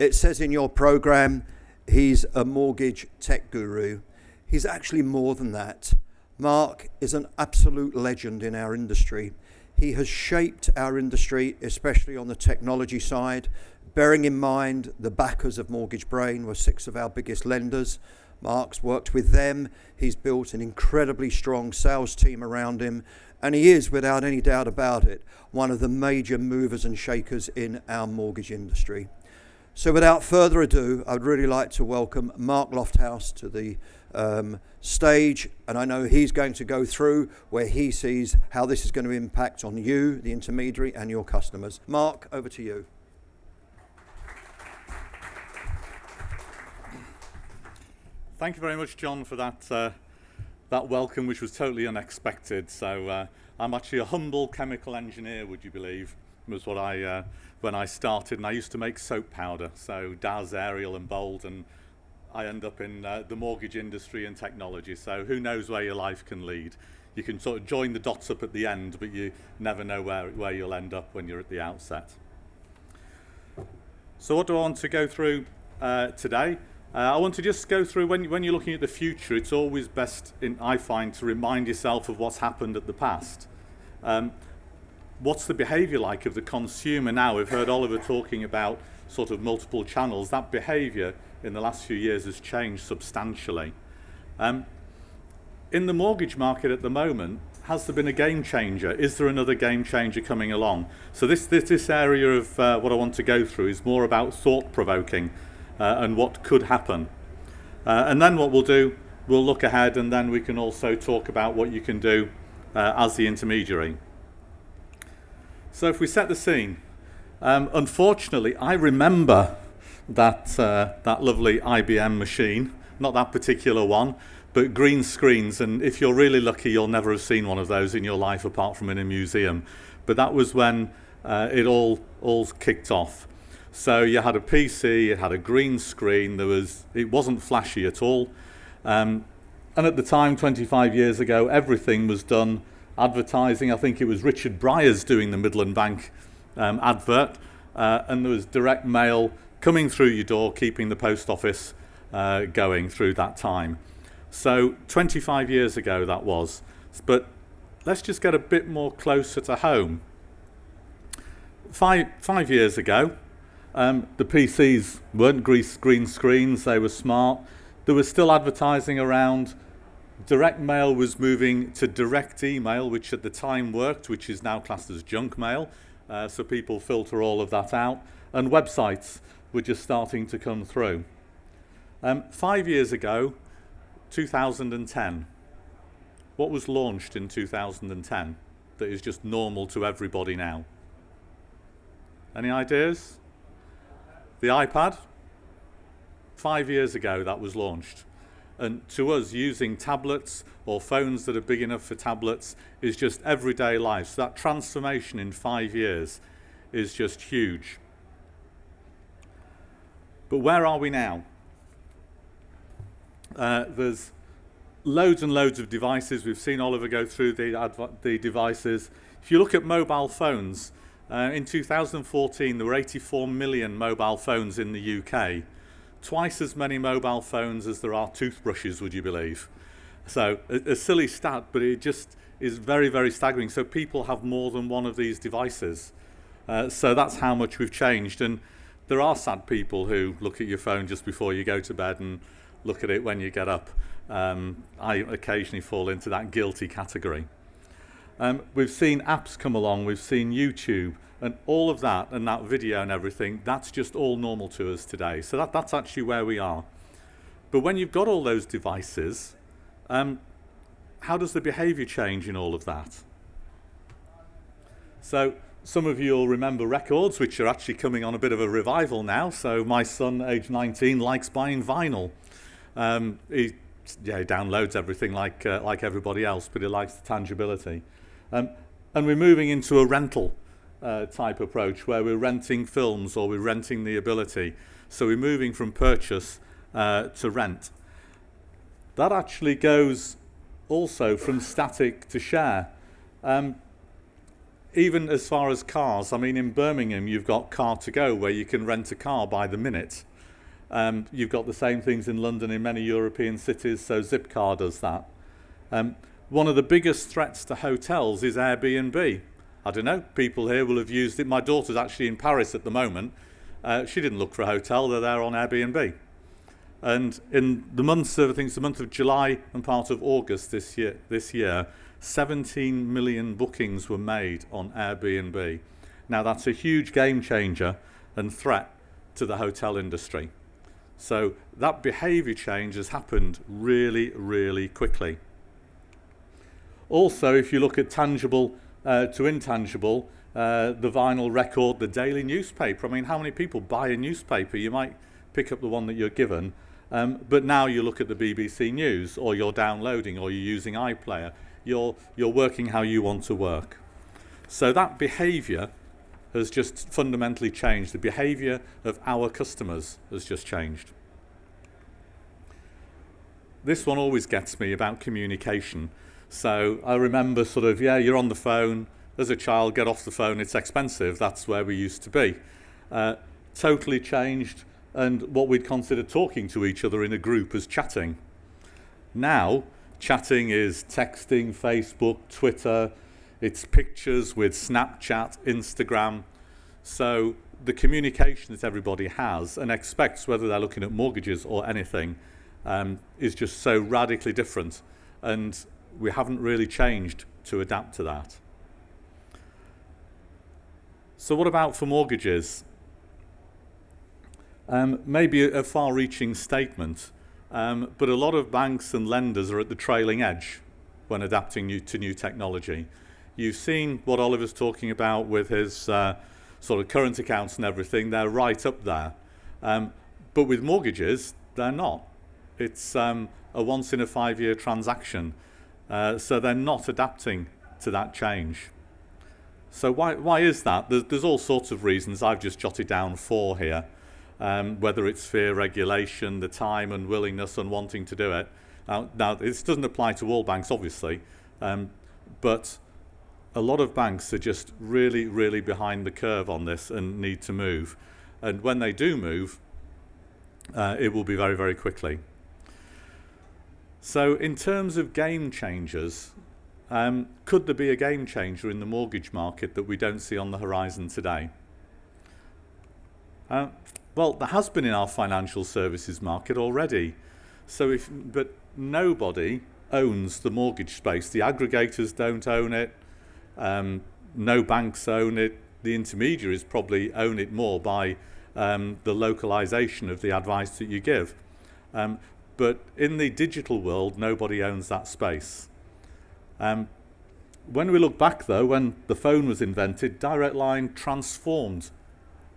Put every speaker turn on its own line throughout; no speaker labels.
It says in your program, he's a mortgage tech guru. He's actually more than that. Mark is an absolute legend in our industry. He has shaped our industry, especially on the technology side, bearing in mind the backers of Mortgage Brain were 6 of our biggest lenders. Mark's worked with them. He's built an incredibly strong sales team around him, and he is, without any doubt about it, one of the major movers and shakers in our mortgage industry. So without further ado, I'd really like to welcome Mark Lofthouse to the stage, and I know he's going to go through where he sees how this is going to impact on you, the intermediary, and your customers. Mark, over to you.
Thank you very much, John, for that welcome, which was totally unexpected. So I'm actually a humble chemical engineer, would you believe, was what I when I started, and I used to make soap powder, so Daz, Ariel and Bold, and I end up in the mortgage industry and technology. So who knows where your life can lead. You can sort of join the dots up at the end, but you never know where you'll end up when you're at the outset. So what do I want to go through today? I want to just go through, when you're looking at the future, it's always best, I find, to remind yourself of what's happened at the past. What's the behaviour like of the consumer now? We've heard Oliver talking about sort of multiple channels. That behaviour in the last few years has changed substantially. In the mortgage market at the moment, has there been a game changer? Is there another game changer coming along? So this area of what I want to go through is more about thought-provoking and what could happen. And then what we'll do, we'll look ahead, and then we can also talk about what you can do as the intermediary. So if we set the scene, unfortunately, I remember that lovely IBM machine, not that particular one, but green screens, and if you're really lucky, you'll never have seen one of those in your life apart from in a museum. But that was when it all kicked off. So you had a PC, it had a green screen, it wasn't flashy at all. And at the time, 25 years ago, everything was done advertising. I think it was Richard Bryars doing the Midland Bank advert, and there was direct mail coming through your door, keeping the post office going through that time. So 25 years ago that was. But let's just get a bit more closer to home. Five years ago, the PCs weren't green screens, they were smart. There was still advertising around. Direct mail was moving to direct email, which at the time worked, which is now classed as junk mail. So people filter all of that out. And websites were just starting to come through. 5 years ago, 2010. What was launched in 2010 that is just normal to everybody now? Any ideas? The iPad? 5 years ago that was launched. And to us, using tablets or phones that are big enough for tablets is just everyday life. So that transformation in 5 years is just huge. But where are we now? There's loads and loads of devices. We've seen Oliver go through the devices. If you look at mobile phones, in 2014 there were 84 million mobile phones in the UK. Twice as many mobile phones as there are toothbrushes, would you believe? So a silly stat, but it just is very, very staggering. So people have more than one of these devices. So that's how much we've changed. And there are sad people who look at your phone just before you go to bed and look at it when you get up. I occasionally fall into that guilty category. We've seen apps come along, we've seen YouTube, and all of that, and that video and everything, that's just all normal to us today. So that's actually where we are. But when you've got all those devices, how does the behaviour change in all of that? So some of you will remember records, which are actually coming on a bit of a revival now. So my son, age 19, likes buying vinyl. He downloads everything like everybody else, but he likes the tangibility. And we're moving into a rental type approach where we're renting films or we're renting the ability. So we're moving from purchase to rent. That actually goes also from static to share. even as far as cars, I mean, in Birmingham, you've got Car to Go, where you can rent a car by the minute. You've got the same things in London, in many European cities, so Zipcar does that. One of the biggest threats to hotels is Airbnb. I don't know, people here will have used it. My daughter's actually in Paris at the moment. She didn't look for a hotel, they're there on Airbnb. And in the months of, I think it's the month of July and part of August this year, 17 million bookings were made on Airbnb. Now that's a huge game changer and threat to the hotel industry. So that behaviour change has happened really, really quickly. Also, if you look at tangible to intangible, the vinyl record, the daily newspaper. I mean, how many people buy a newspaper? You might pick up the one that you're given, but now you look at the BBC News, or you're downloading, or you're using iPlayer. You're working how you want to work. So that behaviour has just fundamentally changed. The behaviour of our customers has just changed. This one always gets me about communication. So I remember sort of, you're on the phone. As a child, get off the phone, it's expensive. That's where we used to be. Totally changed, and what we'd consider talking to each other in a group as chatting. Now, chatting is texting, Facebook, Twitter. It's pictures with Snapchat, Instagram. So the communication that everybody has and expects, whether they're looking at mortgages or anything, is just so radically different. And we haven't really changed to adapt to that. So what about for mortgages? Maybe a far-reaching statement, but a lot of banks and lenders are at the trailing edge when adapting to new technology. You've seen what Oliver's talking about with his sort of current accounts and everything. They're right up there. But with mortgages, they're not. It's a once-in-a-5-year transaction. So they're not adapting to that change. So why is that? There's all sorts of reasons. I've just jotted down 4 here. Whether it's fear, regulation, the time and willingness and wanting to do it. Now this doesn't apply to all banks, obviously, but a lot of banks are just really, really behind the curve on this and need to move. And when they do move, it will be very, very quickly. So in terms of game changers, could there be a game changer in the mortgage market that we don't see on the horizon today? Well, there has been in our financial services market already. But nobody owns the mortgage space. The aggregators don't own it. No banks own it. The intermediaries probably own it more by the localization of the advice that you give. But in the digital world, nobody owns that space. When we look back, though, when the phone was invented, Direct Line transformed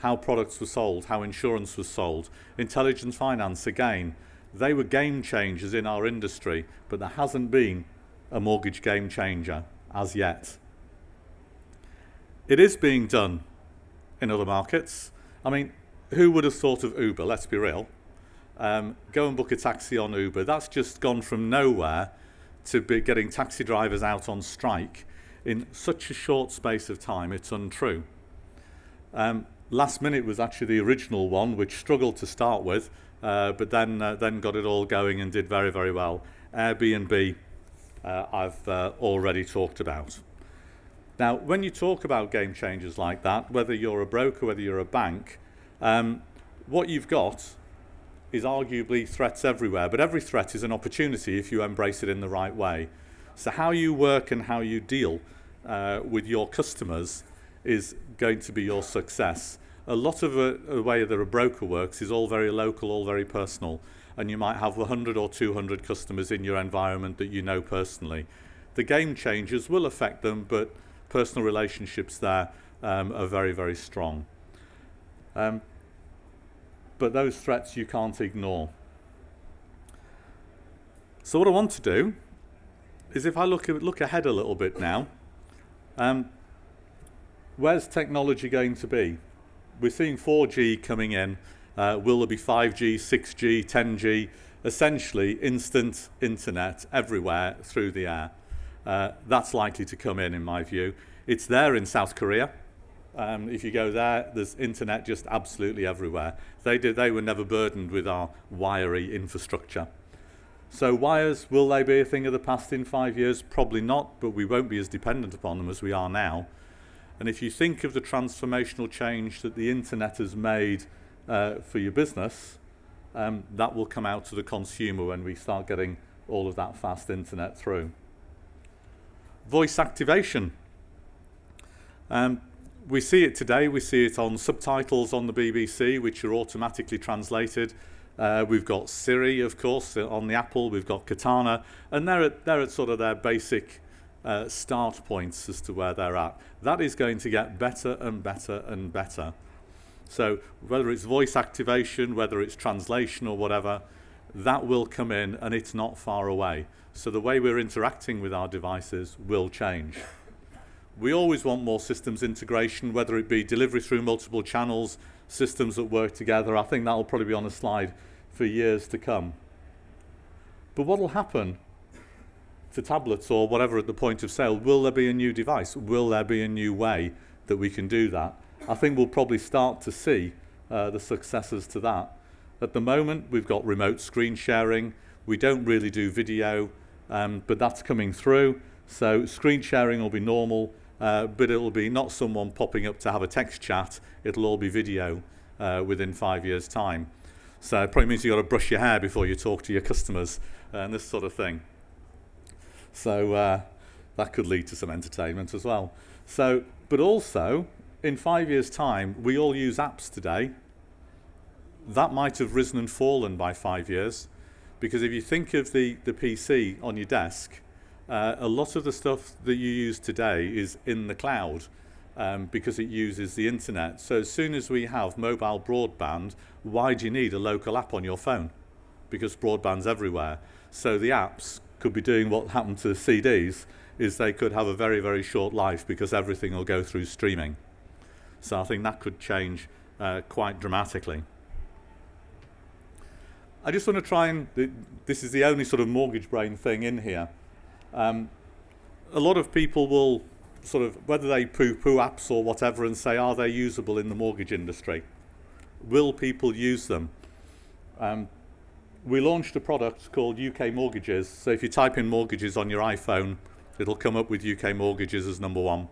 how products were sold, how insurance was sold. Intelligent finance, again, they were game changers in our industry, but there hasn't been a mortgage game changer as yet. It is being done in other markets. I mean, who would have thought of Uber? Let's be real. Go and book a taxi on Uber. That's just gone from nowhere to be getting taxi drivers out on strike in such a short space of time. It's untrue. Last Minute was actually the original one, which struggled to start with, but then got it all going and did very, very well. Airbnb, I've already talked about. Now, when you talk about game changers like that, whether you're a broker, whether you're a bank, what you've got is arguably threats everywhere, but every threat is an opportunity if you embrace it in the right way. So how you work and how you deal with your customers is going to be your success. A lot of the way that a broker works is all very local, all very personal, and you might have 100 or 200 customers in your environment that you know personally. The game changers will affect them, but personal relationships there are very, very strong. But those threats you can't ignore. So what I want to do is, if I look ahead a little bit now, where's technology going to be? We're seeing 4G coming in. Will there be 5G, 6G, 10G? Essentially, instant internet everywhere through the air. That's likely to come in my view. It's there in South Korea. If you go there, there's internet just absolutely everywhere. They were never burdened with our wiry infrastructure. So wires, will they be a thing of the past in 5 years? Probably not, but we won't be as dependent upon them as we are now. And if you think of the transformational change that the internet has made for your business, that will come out to the consumer when we start getting all of that fast internet through. Voice activation. We see it today. We see it on subtitles on the BBC, which are automatically translated. We've got Siri, of course, on the Apple. We've got Cortana, and they're at sort of their basic start points as to where they're at. That is going to get better and better and better. So whether it's voice activation, whether it's translation or whatever, that will come in, and it's not far away. So the way we're interacting with our devices will change. We always want more systems integration, whether it be delivery through multiple channels, systems that work together. I think that will probably be on a slide for years to come. But what will happen to tablets or whatever at the point of sale? Will there be a new device? Will there be a new way that we can do that? I think we'll probably start to see the successors to that. At the moment, we've got remote screen sharing. We don't really do video, but that's coming through. So screen sharing will be normal. But it'll be not someone popping up to have a text chat. It'll all be video within 5 years' time. So it probably means you've got to brush your hair before you talk to your customers and this sort of thing. So that could lead to some entertainment as well. So, but also, in 5 years' time, we all use apps today. That might have risen and fallen by 5 years, because if you think of the PC on your desk, a lot of the stuff that you use today is in the cloud because it uses the internet. So as soon as we have mobile broadband, why do you need a local app on your phone? Because broadband's everywhere. So the apps could be doing what happened to the CDs, is they could have a very, very short life because everything will go through streaming. So I think that could change quite dramatically. I just want to try and, this is the only sort of mortgage brain thing in here. A lot of people will sort of, whether they poo-poo apps or whatever and say, are they usable in the mortgage industry? Will people use them? We launched a product called UK Mortgages. So if you type in mortgages on your iPhone, it'll come up with UK Mortgages as number one.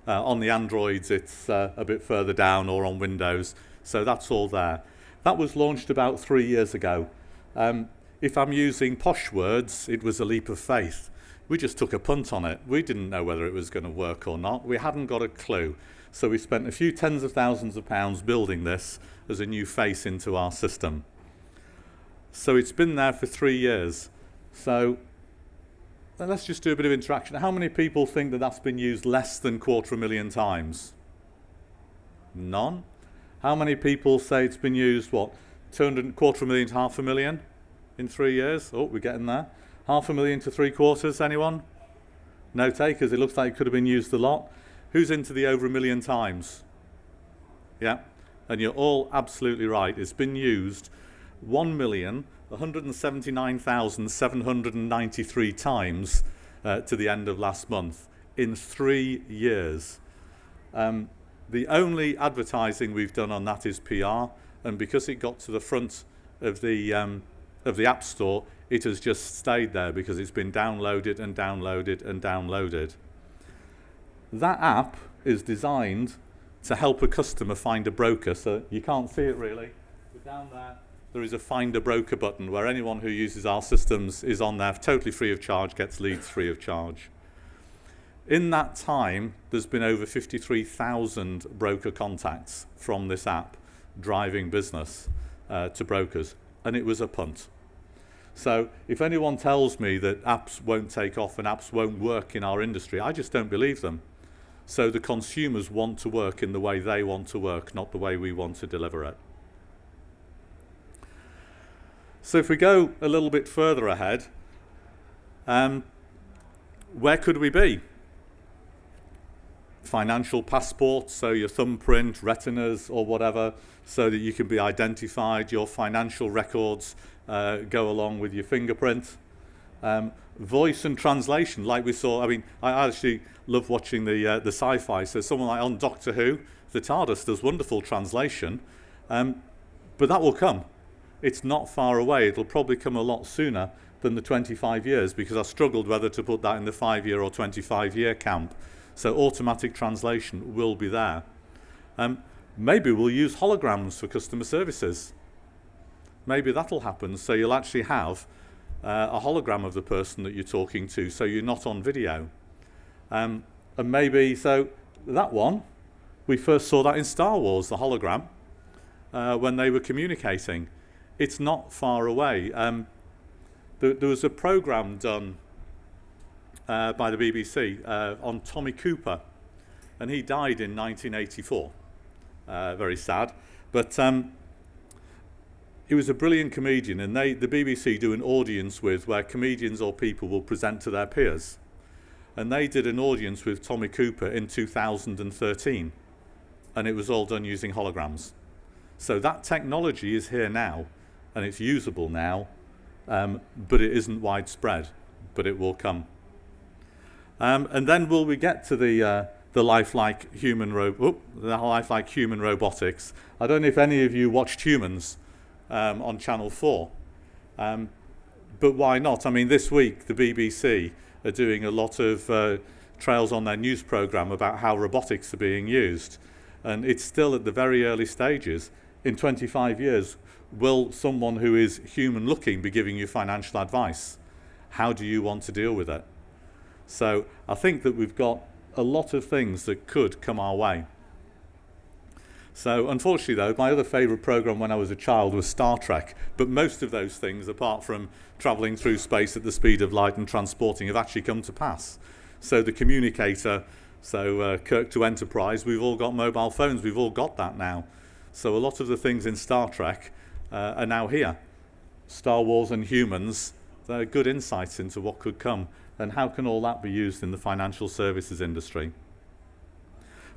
On the Androids, it's a bit further down, or on Windows. So that's all there. That was launched about 3 years ago. If I'm using posh words, it was a leap of faith. We just took a punt on it. We didn't know whether it was going to work or not. We hadn't got a clue. So we spent a few tens of thousands of pounds building this as a new face into our system. So it's been there for 3 years. So let's just do a bit of interaction. How many people think that that's been used less than 250,000 times? None? How many people say it's been used, what, 250,000 to 500,000 in 3 years? Oh, we're getting there. 500,000 to 3/4, anyone? No takers. It looks like it could have been used a lot. Who's into the over 1 million times? Yeah, and you're all absolutely right. It's been used 1,179,793 times to the end of last month in 3 years. The only advertising we've done on that is PR, and because it got to the front of the App Store, it has just stayed there because it's been downloaded and downloaded and downloaded. That app is designed to help a customer find a broker. So you can't see it really, but down there is a Find a Broker button where anyone who uses our systems is on there, totally free of charge, gets leads free of charge. In that time, there's been over 53,000 broker contacts from this app driving business to brokers, and it was a punt. So if anyone tells me that apps won't take off and apps won't work in our industry, I just don't believe them. So the consumers want to work in the way they want to work, not the way we want to deliver it. So if we go a little bit further ahead, where could we be? Financial passports, so your thumbprint, retinas or whatever, so that you can be identified. Your financial records go along with your fingerprint. Voice and translation, like we saw. I mean, I actually love watching the sci-fi. So someone like on Doctor Who, the TARDIS does wonderful translation, but that will come. It's not far away. It'll probably come a lot sooner than the 25 years, because I struggled whether to put that in the 5-year or 25-year camp. So automatic translation will be there. Maybe we'll use holograms for customer services. Maybe that'll happen. So you'll actually have a hologram of the person that you're talking to, so you're not on video. And maybe, so that one, we first saw that in Star Wars, the hologram, when they were communicating. It's not far away. There was a program done by the BBC on Tommy Cooper, and he died in 1984. Very sad, but he was a brilliant comedian, and the BBC do an audience with where comedians or people will present to their peers, and they did an audience with Tommy Cooper in 2013, and it was all done using holograms. So that technology is here now, and it's usable now, but it isn't widespread, but it will come. And then will we get to the lifelike human robotics? I don't know if any of you watched Humans on Channel 4, but why not? I mean, this week the BBC are doing a lot of trails on their news programme about how robotics are being used, and it's still at the very early stages. In 25 years, will someone who is human looking be giving you financial advice? How do you want to deal with it? So I think that we've got a lot of things that could come our way. So unfortunately though, my other favourite programme when I was a child was Star Trek, but most of those things, apart from travelling through space at the speed of light and transporting, have actually come to pass. So the communicator, Kirk to Enterprise, we've all got mobile phones, we've all got that now. So a lot of the things in Star Trek are now here. Star Wars and Humans, they're good insights into what could come, and how can all that be used in the financial services industry.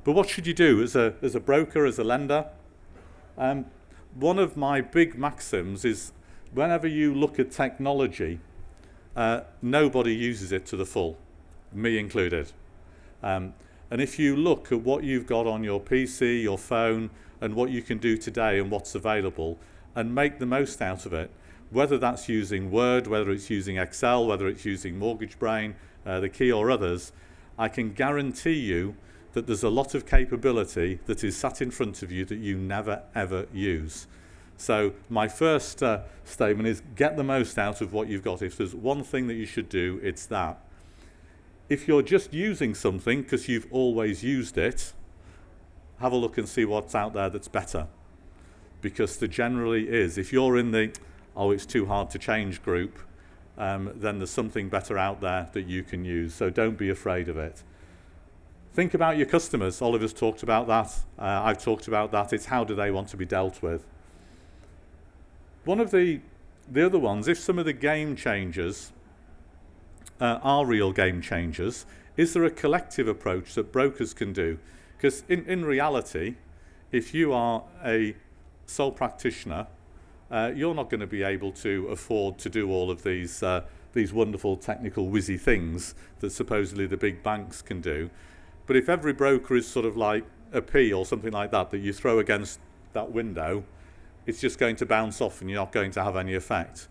But what should you do as a broker, as a lender? One of my big maxims is whenever you look at technology, nobody uses it to the full, me included. And if you look at what you've got on your PC, your phone, and what you can do today and what's available, and make the most out of it, whether that's using Word, whether it's using Excel, whether it's using Mortgage Brain, the Key or others, I can guarantee you that there's a lot of capability that is sat in front of you that you never ever use. So my first statement is get the most out of what you've got. If there's one thing that you should do, it's that. If you're just using something because you've always used it, have a look and see what's out there that's better. Because there generally is. If you're in the, oh, it's too hard to change group, then there's something better out there that you can use. So don't be afraid of it. Think about your customers. Oliver's talked about that. I've talked about that. It's how do they want to be dealt with. One of the other ones, if some of the game changers are real game changers, is there a collective approach that brokers can do? Because in reality, if you are a sole practitioner, you're not going to be able to afford to do all of these wonderful technical whizzy things that supposedly the big banks can do. But if every broker is sort of like a pea or something like that you throw against that window, it's just going to bounce off and you're not going to have any effect.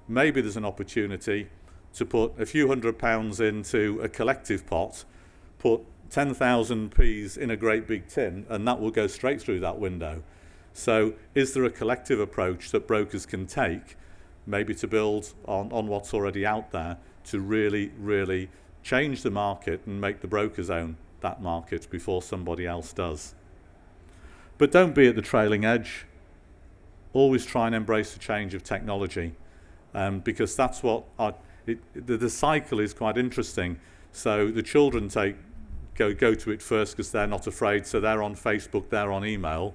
Maybe there's an opportunity to put a few £100 into a collective pot, put 10,000 peas in a great big tin, and that will go straight through that window. So is there a collective approach that brokers can take, maybe to build on what's already out there, to really, really change the market and make the brokers own that market before somebody else does? But don't be at the trailing edge. Always try and embrace the change of technology, because that's what the cycle is quite interesting. So the children go to it first because they're not afraid, so they're on Facebook, they're on email,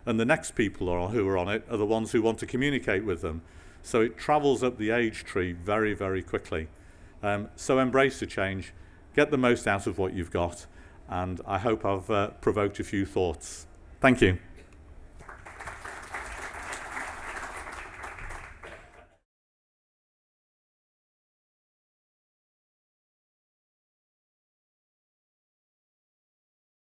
and the next people who are on it are the ones who want to communicate with them. So it travels up the age tree very, very quickly. So embrace the change, get the most out of what you've got, and I hope I've provoked a few thoughts. Thank you.